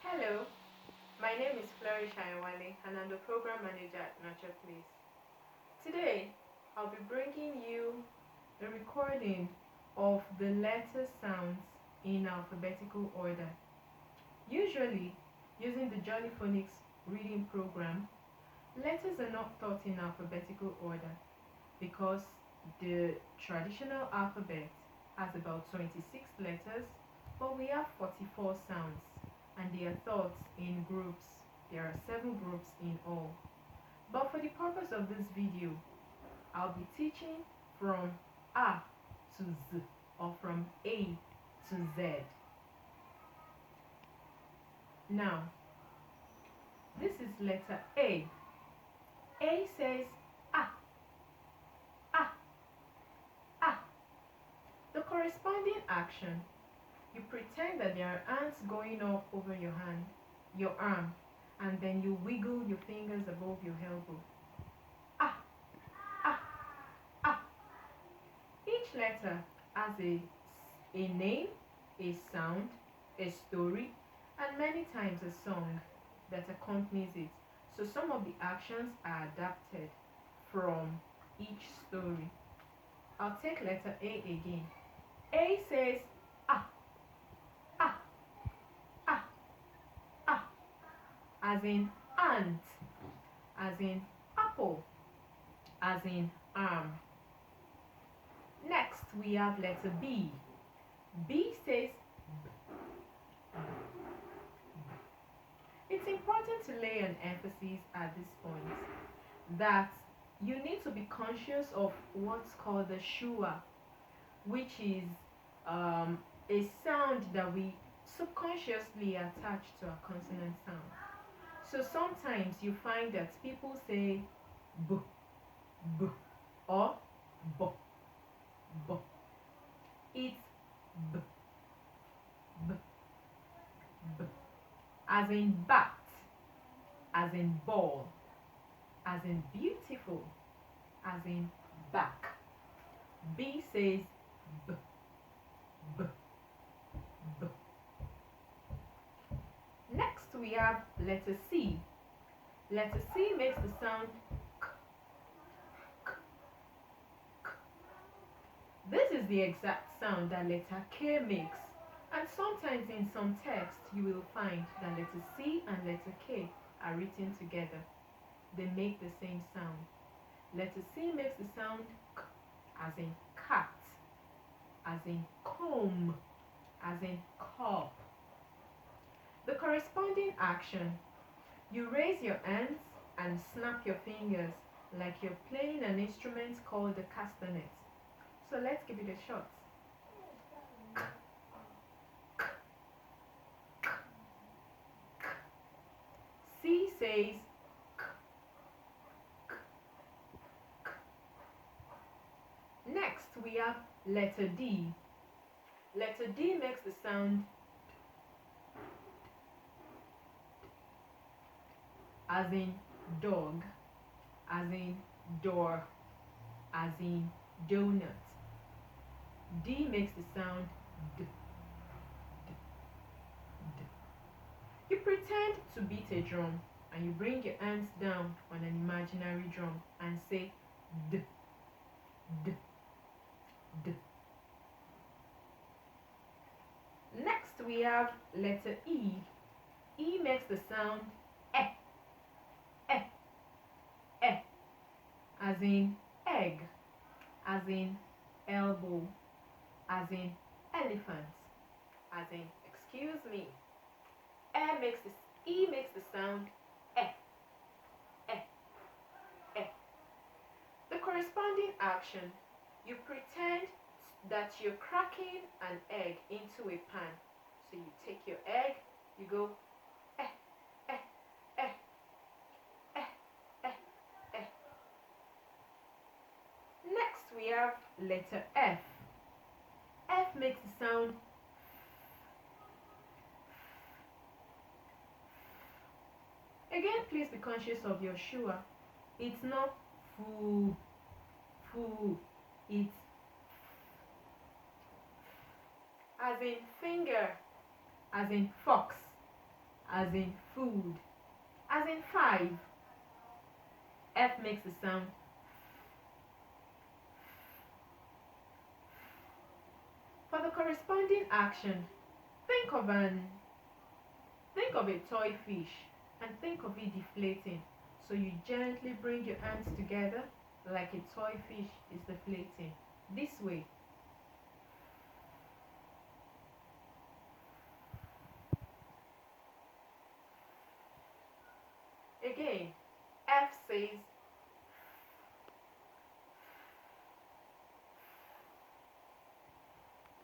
Hello, my name is Flourish Ayawale and I'm the program manager at Nurture Place. Today, I'll be bringing you the recording of the letter sounds in alphabetical order. Usually, using the Jolly Phonics reading program, letters are not taught in alphabetical order because the traditional alphabet has about 26 letters, but we have 44 sounds and they are taught in groups. There are 7 groups in all. But for the purpose of this video, I'll be teaching from A to Z or from A to Z. Now, this is letter A. A says A, A, A. The corresponding action, you pretend that there are ants going up over your arm, and then you wiggle your fingers above your elbow. Ah, ah, ah. Each letter has a name, a sound, a story, and many times a song that accompanies it. So some of the actions are adapted from each story. I'll take letter A again. A says ah, ah, ah, ah, as in ant, as in apple, as in arm. Next, we have letter B. B says B. It's important to lay an emphasis at this point that you need to be conscious of what's called the shua, which is a sound that we subconsciously attach to a consonant sound. So sometimes you find that people say b, b, or b, b. It's b, b, b, as in bat, as in ball, as in beautiful, as in back. B says b, b, b. Next we have letter C. Letter C makes the sound k, k, k. This is the exact sound that letter K makes, and sometimes in some text you will find that letter C and letter K are written together. They make the same sound. Letter C makes the sound k, as in cat, as in comb, as in cup. The corresponding action, you raise your hands and snap your fingers like you're playing an instrument called the castanet. So let's give it a shot. K, k, k, k. C says k, k, k. Next we have letter D. Letter D makes the sound as in dog, as in door, as in donut. D makes the sound D, D, D. You pretend to beat a drum and you bring your hands down on an imaginary drum and say D, D, D. Next we have letter E. E makes the sound E, E, E, as in egg, as in elbow, as in elephant, as in excuse me. E makes the sound E, E, E. The corresponding action, you pretend that you're cracking an egg into a pan. So you take your egg, you go eh, eh, eh, eh, eh, eh. Next we have letter F. F makes the sound again. Please be conscious of your shua. It's not foo, foo. It's as in finger, as in fox, as in food. As in 5, F makes the sound. For the corresponding action, think of a toy fish and think of it deflating. So you gently bring your hands together like a toy fish is deflating. This way. Again, F says